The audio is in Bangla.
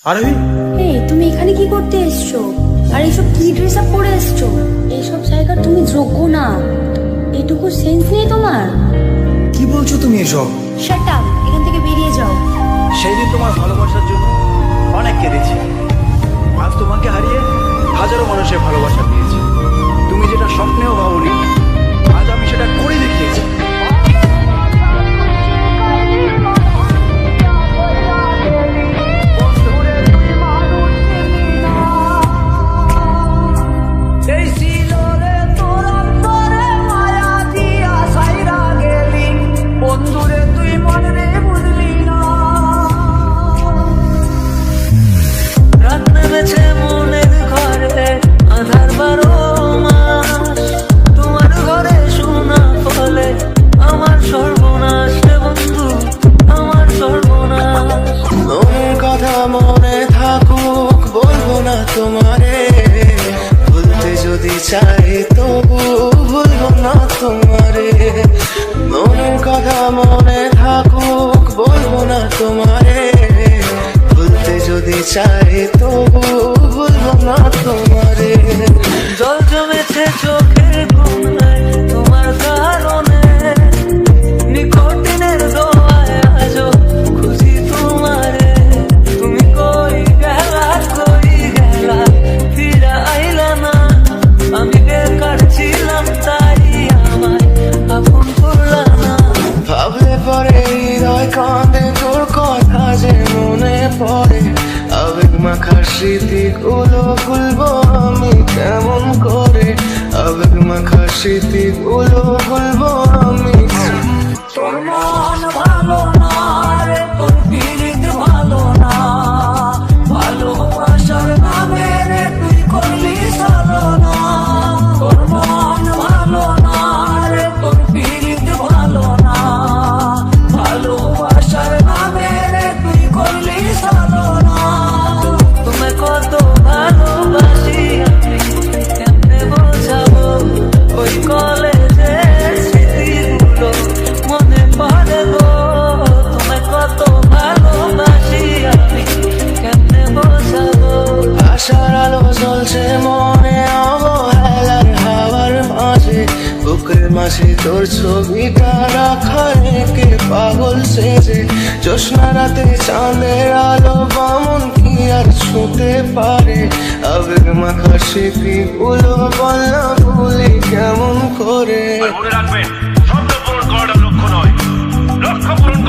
আরোহী, এই তুমি এখানে কি করতে এসছো? আর এইসব কি ড্রেস আপ পরে এসছো? এইসব জায়গার তুমি যোগ্য না। এটুকু সেন্স নেই তোমার? কি বলছো তুমি এসব? শাট আপ, এখান থেকে বেরিয়ে যাও। সেই দিন তোমার ভালোবাসার জন্য অনেক কেঁদেছি। আজ তোমাকে হারিয়ে হাজারো মানুষের ভালোবাসা পেয়েছি। তুমি যেটা স্বপ্নেও ভাবোনি, আজ আমি সেটা করে দেখিয়েছি। মনে থাকুক বলবো না তোমারে, ভুলতে যদি চাই তবু ভুলবো না তোমারে। মনের কথা মনে থাকুক বলবো না তোমারে, ভুলতে যদি চাই তবু ভুলবো না তোমারে। জল জমেছে চোখের কোণায় তোমার কারণে, নিকটিনের দোয়ায় আজও খুঁজি তোমারে। তুমি কই গেলা ফিরা আইলা না, আমি বেকার ছিলাম তাই আমায় আপন করলা না। ভাবলে পরে হৃদয় কাঁদে, তোর কথা যে মনে পড়ে। আবেগ মাখা স্মৃতিগুলো ভুলবো আমি কেমন করে, আবেগ মাখা স্মৃতিগুলো ভুলবো আমি। তোর মন ভালো না রে, তোর পিরিত ভালো না, ভালোবাসার নামে রে তুই করলি সাধনা। তোর মন ভালো না রে, তোর পিরিত ভালো না, ভালোবাসার নামে রে তুই করলি সাধনা। তুমি কত ভালোবাসি আমি কেমনে বোঝাবো, ওই কলেজের স্মৃতিগুলো মনে পড়ে গো। তুমি কত ভালোবাসি আমি কেমনে বোঝাবো। আশার আলো জ্বলছে মনে অবহেলার হাওয়ার মাঝে, বুকের মাঝে তোর ছবিটা রাখা একে পাগল সেজে। জ্যোৎস্না রাতে চাঁদের আলো বামন কি আর ছুঁতে পারে, আবেগ মাখা স্মৃতিগুলো বলনা ভুলি কেমন করে। মনে রাখবেন, শব্দ পূরণ করাটা লক্ষ্য নয়, লক্ষ্য পূরণ